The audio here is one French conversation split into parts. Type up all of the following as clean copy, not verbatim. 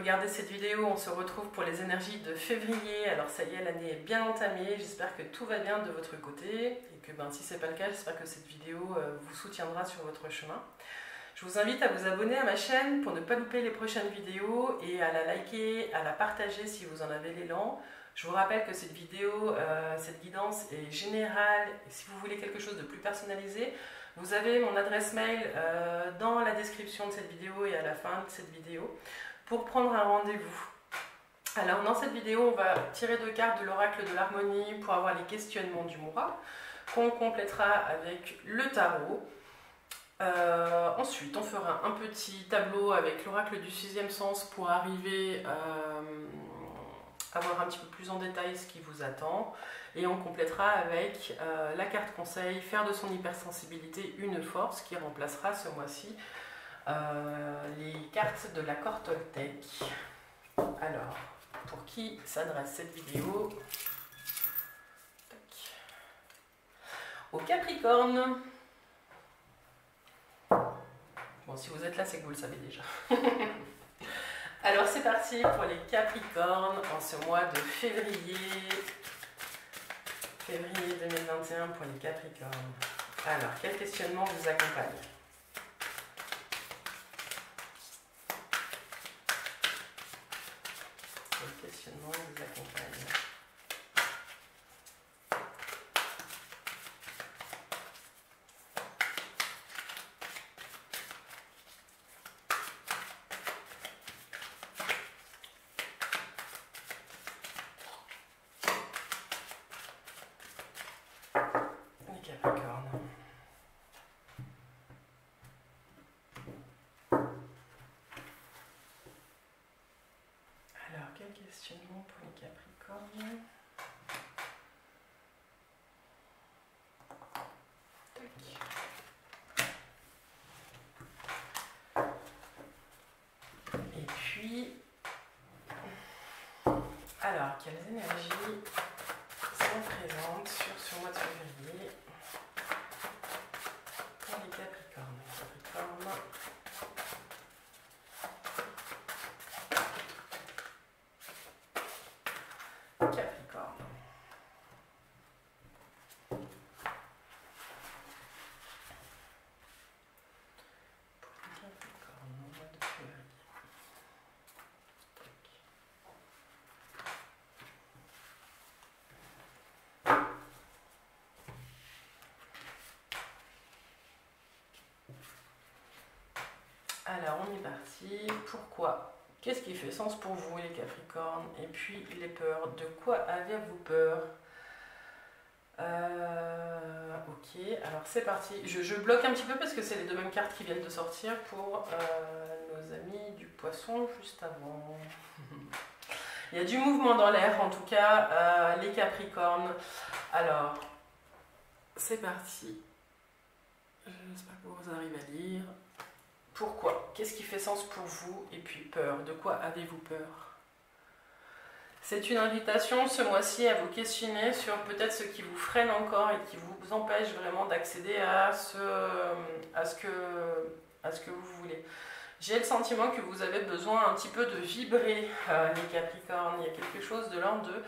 regarder cette vidéo, on se retrouve pour les énergies de février. Alors ça y est, l'année est bien entamée, j'espère que tout va bien de votre côté et que si ce n'est pas le cas, j'espère que cette vidéo vous soutiendra sur votre chemin. Je vous invite à vous abonner à ma chaîne pour ne pas louper les prochaines vidéos et à la liker, à la partager si vous en avez l'élan. Je vous rappelle que cette vidéo, cette guidance est générale et si vous voulez quelque chose de plus personnalisé, vous avez mon adresse mail dans la description de cette vidéo et à la fin de cette vidéo pour prendre un rendez-vous. Alors dans cette vidéo, on va tirer 2 cartes de l'oracle de l'harmonie pour avoir les questionnements du mois qu'on complétera avec le tarot. Ensuite, on fera un petit tableau avec l'oracle du 6e sens pour arriver à voir un petit peu plus en détail ce qui vous attend. Et on complétera avec la carte conseil, faire de son hypersensibilité une force, qui remplacera ce mois-ci les cartes de l'accord Toltec. Alors, pour qui s'adresse cette vidéo? Au Capricorne. Bon, si vous êtes là, c'est que vous le savez déjà. Alors, c'est parti pour les Capricornes en ce mois de février. Février 2021 pour les Capricornes. Alors, quel questionnement vous accompagne? Quel questionnement vous accompagne? Capricorne. Alors, quel questionnement pour les Capricornes? Et puis, alors, quelles énergies sont présentes sur ce mois de février? Les Capricornes. Capricorne. Pour les Capricornes, au mois de février. Alors, on est parti. Pourquoi? Qu'est-ce qui fait sens pour vous, les Capricornes? Et puis, les peurs. De quoi avez-vous peur? Ok, alors c'est parti. Je bloque un petit peu parce que c'est les 2 mêmes cartes qui viennent de sortir pour nos amis du poisson juste avant. Il y a du mouvement dans l'air, en tout cas, les Capricornes. Alors, c'est parti. J'espère que vous arrivez à lire. Pourquoi? Qu'est-ce qui fait sens pour vous? Et puis peur. De quoi avez-vous peur? C'est une invitation ce mois-ci à vous questionner sur peut-être ce qui vous freine encore et qui vous empêche vraiment d'accéder à ce que vous voulez. J'ai le sentiment que vous avez besoin un petit peu de vibrer, les Capricornes. Il y a quelque chose de l'ordre de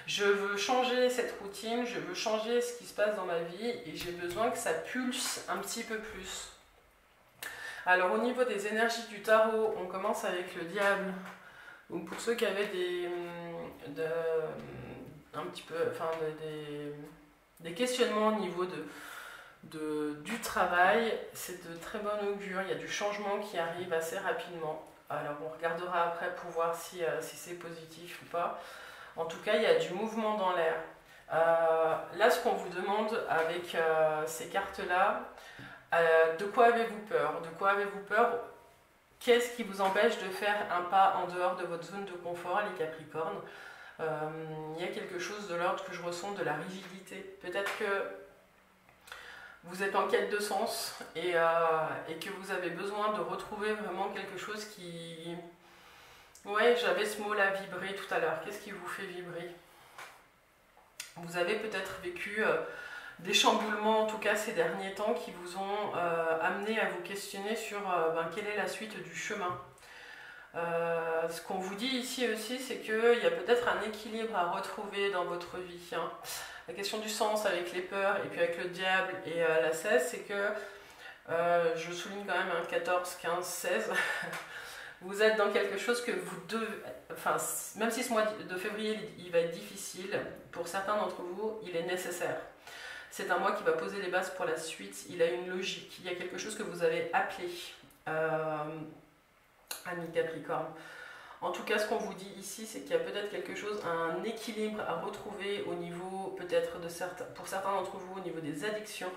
je veux changer cette routine, je veux changer ce qui se passe dans ma vie et j'ai besoin que ça pulse un petit peu plus. Alors au niveau des énergies du tarot, on commence avec le diable. Donc pour ceux qui avaient des questionnements au niveau du travail, c'est de très bon augure. Il y a du changement qui arrive assez rapidement. Alors on regardera après pour voir si c'est positif ou pas. En tout cas, il y a du mouvement dans l'air. Là, ce qu'on vous demande avec ces cartes-là, de quoi avez-vous peur? De quoi avez-vous peur? Qu'est-ce qui vous empêche de faire un pas en dehors de votre zone de confort, les Capricornes? Il y a quelque chose de l'ordre que je ressens de la rigidité. Peut-être que vous êtes en quête de sens et que vous avez besoin de retrouver vraiment quelque chose qui... Ouais, j'avais ce mot-là, vibrer tout à l'heure. Qu'est-ce qui vous fait vibrer? Vous avez peut-être vécu des chamboulements, en tout cas ces derniers temps, qui vous ont amené à vous questionner sur quelle est la suite du chemin. Ce qu'on vous dit ici aussi, c'est qu'il y a peut-être un équilibre à retrouver dans votre vie. Hein. La question du sens avec les peurs et puis avec le diable et la 16, c'est que, je souligne quand même un 14, 15, 16, vous êtes dans quelque chose que vous devez, enfin, même si ce mois de février il va être difficile, pour certains d'entre vous, il est nécessaire. C'est un mois qui va poser les bases pour la suite, il a une logique, il y a quelque chose que vous avez appelé, ami Capricorne. En tout cas, ce qu'on vous dit ici, c'est qu'il y a peut-être quelque chose, un équilibre à retrouver au niveau, peut-être pour certains d'entre vous, au niveau des addictions.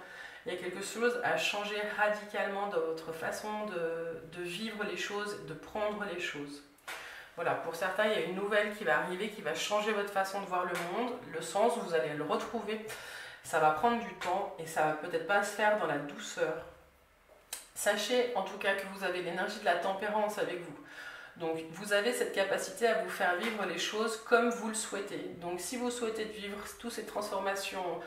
Il y a quelque chose à changer radicalement dans votre façon de vivre les choses, de prendre les choses. Voilà, pour certains, il y a une nouvelle qui va arriver, qui va changer votre façon de voir le monde. Le sens, vous allez le retrouver. Ça va prendre du temps et ça va peut-être pas se faire dans la douceur. Sachez en tout cas que vous avez l'énergie de la tempérance avec vous. Donc vous avez cette capacité à vous faire vivre les choses comme vous le souhaitez. Donc si vous souhaitez vivre toutes ces transformations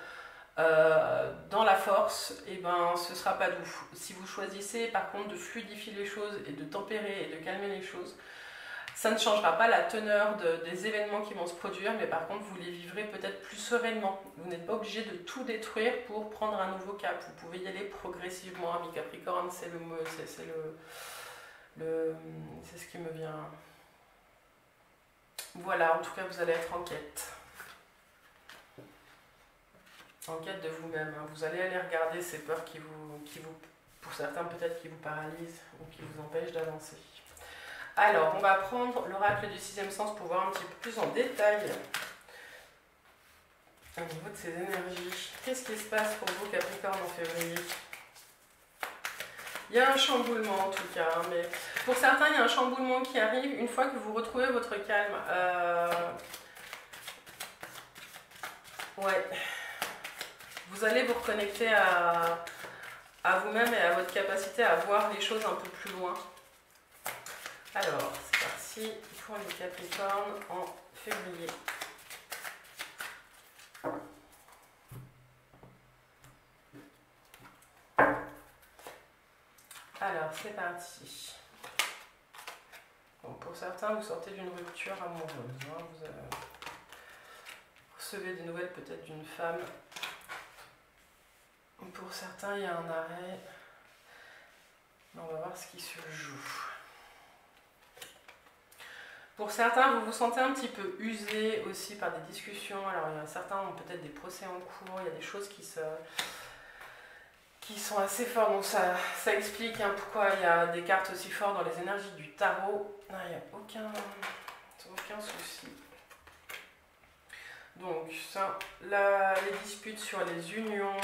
dans la force, et ben ce sera pas doux. Si vous choisissez par contre de fluidifier les choses et de tempérer et de calmer les choses, ça ne changera pas la teneur des événements qui vont se produire, mais par contre vous les vivrez peut-être plus sereinement. Vous n'êtes pas obligé de tout détruire pour prendre un nouveau cap. Vous pouvez y aller progressivement, ami Capricorne, c'est ce qui me vient. Voilà, en tout cas vous allez être en quête. En quête de vous-même. Vous allez aller regarder ces peurs qui vous pour certains peut-être qui vous paralysent ou qui vous empêchent d'avancer. Alors, on va prendre l'oracle du sixième sens pour voir un petit peu plus en détail au niveau de ces énergies. Qu'est-ce qui se passe pour vous, Capricorne, en février? Il y a un chamboulement en tout cas, hein, mais pour certains, il y a un chamboulement qui arrive une fois que vous retrouvez votre calme. Ouais. Vous allez vous reconnecter à vous-même et à votre capacité à voir les choses un peu plus loin. Alors, c'est parti pour les Capricornes en février. Alors, c'est parti. Bon, pour certains, vous sortez d'une rupture amoureuse. Hein, vous recevez des nouvelles peut-être d'une femme. Pour certains, il y a un arrêt. On va voir ce qui se joue. Pour certains, vous vous sentez un petit peu usé aussi par des discussions. Alors, il y a certains ont peut-être des procès en cours. Il y a des choses qui sont assez fortes. Donc, ça explique hein, pourquoi il y a des cartes aussi fortes dans les énergies du tarot. Non, il n'y a aucun souci. Donc, ça, là, les disputes sur les unions.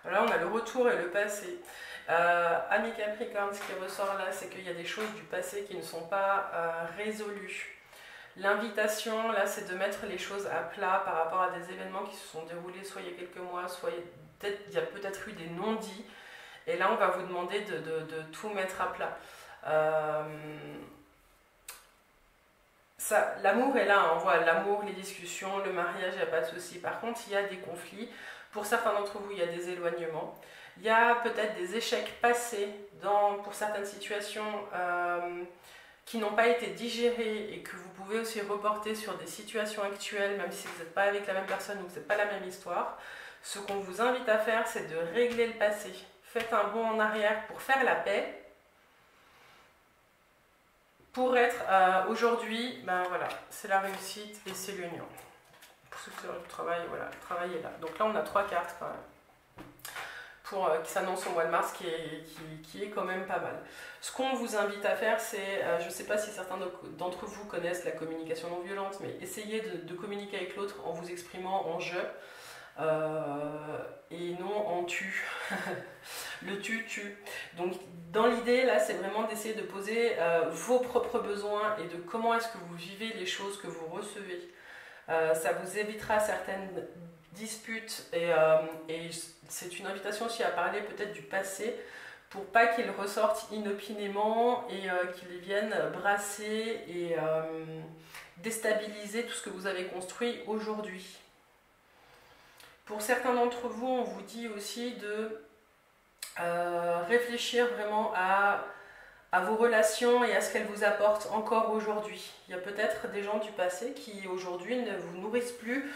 Là, on a le retour et le passé. Ami Capricorne, ce qui ressort là, c'est qu'il y a des choses du passé qui ne sont pas résolues. L'invitation, là, c'est de mettre les choses à plat par rapport à des événements qui se sont déroulés soit il y a quelques mois, soit il y a peut-être eu des non-dits. Et là, on va vous demander de tout mettre à plat. L'amour est là, hein, on voit l'amour, les discussions, le mariage, il n'y a pas de souci. Par contre, il y a des conflits. Pour certains d'entre vous, il y a des éloignements. Il y a peut-être des échecs passés pour certaines situations qui n'ont pas été digérées et que vous pouvez aussi reporter sur des situations actuelles, même si vous n'êtes pas avec la même personne ou que ce n'est pas la même histoire. Ce qu'on vous invite à faire, c'est de régler le passé. Faites un bond en arrière pour faire la paix. Pour être aujourd'hui, ben voilà, c'est la réussite et c'est l'union. Pour ceux qui sont du travail, voilà, le travail est là. Donc là, on a 3 cartes quand même. Qui s'annonce au mois de mars, qui est quand même pas mal. Ce qu'on vous invite à faire, c'est, je ne sais pas si certains d'entre vous connaissent la communication non violente, mais essayez de communiquer avec l'autre en vous exprimant en je et non en tu. Le tu. Donc dans l'idée, là, c'est vraiment d'essayer de poser vos propres besoins et de comment est-ce que vous vivez les choses que vous recevez. Ça vous évitera certaines disputes et c'est une invitation aussi à parler peut-être du passé pour pas qu'il ressorte inopinément et qu'il vienne brasser et déstabiliser tout ce que vous avez construit aujourd'hui. Pour certains d'entre vous, on vous dit aussi de réfléchir vraiment à à vos relations et à ce qu'elles vous apportent encore aujourd'hui. Il y a peut-être des gens du passé qui aujourd'hui ne vous nourrissent plus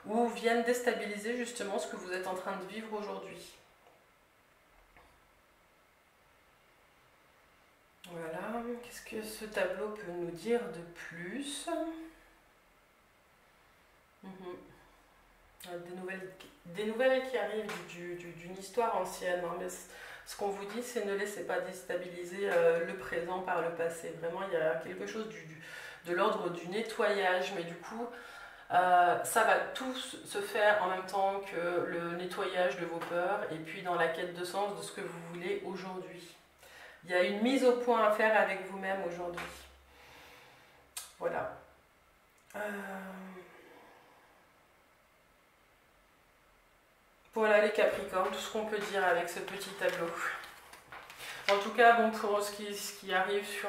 ou viennent déstabiliser justement ce que vous êtes en train de vivre aujourd'hui. Voilà, qu'est-ce que ce tableau peut nous dire de plus? Des nouvelles qui arrivent d'une histoire ancienne, hein, mais ce qu'on vous dit, c'est ne laissez pas déstabiliser le présent par le passé. Vraiment, il y a quelque chose de l'ordre du nettoyage, mais du coup, ça va tout se faire en même temps que le nettoyage de vos peurs et puis dans la quête de sens de ce que vous voulez aujourd'hui. Il y a une mise au point à faire avec vous-même aujourd'hui. Voilà. Voilà les Capricornes, tout ce qu'on peut dire avec ce petit tableau. En tout cas, bon, pour ce qui arrive sur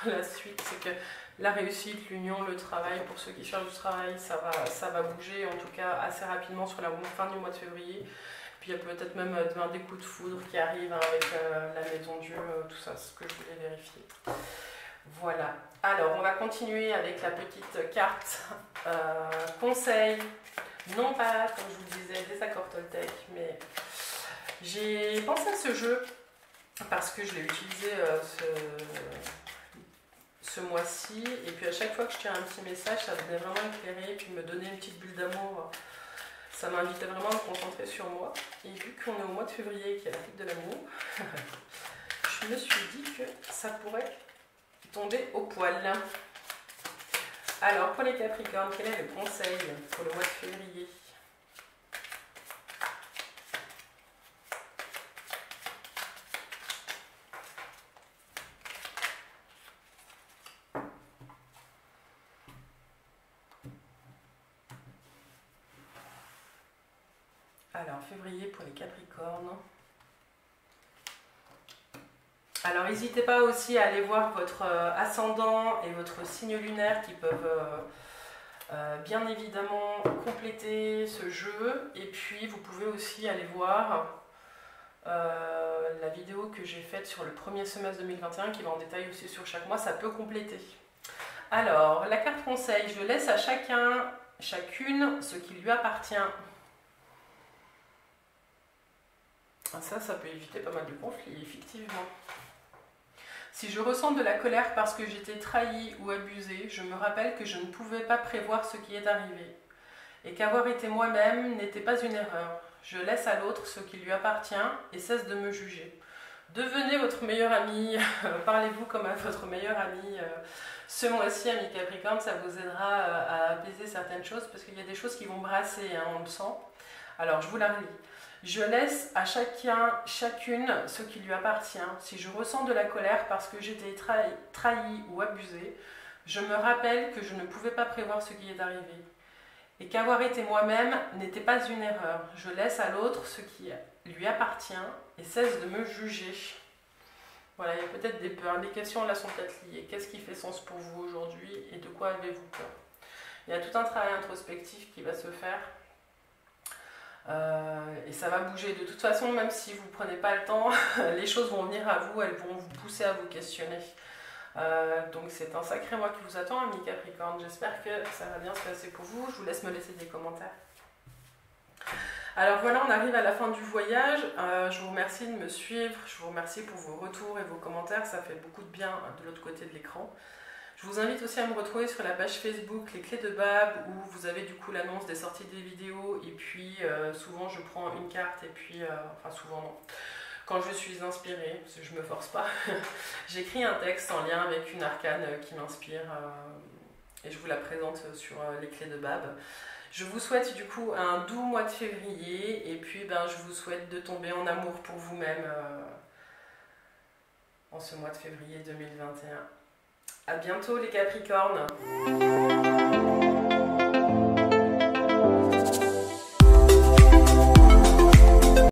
la suite, c'est que la réussite, l'union, le travail, pour ceux qui cherchent du travail, ça va bouger, en tout cas assez rapidement sur la fin du mois de février. Puis il y a peut-être même des coups de foudre qui arrivent hein, avec la maison Dieu, tout ça, c'est ce que je voulais vérifier. Voilà. Alors, on va continuer avec la petite carte conseil. Non pas, comme je vous le disais, des accords Toltec, mais j'ai pensé à ce jeu parce que je l'ai utilisé ce mois-ci. Et puis à chaque fois que je tirais un petit message, ça venait vraiment éclairer et puis me donner une petite bulle d'amour. Ça m'invitait vraiment à me concentrer sur moi. Et vu qu'on est au mois de février, qui est la fête de l'amour, je me suis dit que ça pourrait tomber au poil. Alors, pour les Capricornes, quel est le conseil pour le mois de février? Alors, février pour les Capricornes. Alors, n'hésitez pas aussi à aller voir votre ascendant et votre signe lunaire qui peuvent bien évidemment compléter ce jeu. Et puis, vous pouvez aussi aller voir la vidéo que j'ai faite sur le premier semestre 2021 qui va en détail aussi sur chaque mois. Ça peut compléter. Alors, la carte conseil, je laisse à chacun, chacune, ce qui lui appartient. Ça peut éviter pas mal de conflits, effectivement. Si je ressens de la colère parce que j'étais trahie ou abusée, je me rappelle que je ne pouvais pas prévoir ce qui est arrivé et qu'avoir été moi-même n'était pas une erreur. Je laisse à l'autre ce qui lui appartient et cesse de me juger. Devenez votre meilleur ami, parlez-vous comme à votre meilleur ami. Ce mois-ci, ami Capricorne, ça vous aidera à apaiser certaines choses parce qu'il y a des choses qui vont brasser, hein, on le sent. Alors, je vous la relis. Je laisse à chacun, chacune ce qui lui appartient. Si je ressens de la colère parce que j'étais trahi ou abusée, je me rappelle que je ne pouvais pas prévoir ce qui est arrivé et qu'avoir été moi-même n'était pas une erreur. Je laisse à l'autre ce qui lui appartient et cesse de me juger. Voilà, il y a peut-être des peurs. Les questions là sont peut-être liées. Qu'est-ce qui fait sens pour vous aujourd'hui et de quoi avez-vous peur? Il y a tout un travail introspectif qui va se faire. Et ça va bouger. De toute façon, même si vous ne prenez pas le temps, les choses vont venir à vous, elles vont vous pousser à vous questionner. Donc c'est un sacré mois qui vous attend, ami Capricorne. J'espère que ça va bien se passer pour vous. Je vous laisse me laisser des commentaires. Alors voilà, on arrive à la fin du voyage. Je vous remercie de me suivre. Je vous remercie pour vos retours et vos commentaires. Ça fait beaucoup de bien de l'autre côté de l'écran. Je vous invite aussi à me retrouver sur la page Facebook Les Clés de Bab où vous avez du coup l'annonce des sorties des vidéos et puis souvent je prends une carte et puis, enfin souvent non, quand je suis inspirée, parce que je me force pas, j'écris un texte en lien avec une arcane qui m'inspire et je vous la présente sur Les Clés de Bab. Je vous souhaite du coup un doux mois de février et puis je vous souhaite de tomber en amour pour vous-même en ce mois de février 2021. À bientôt les Capricornes.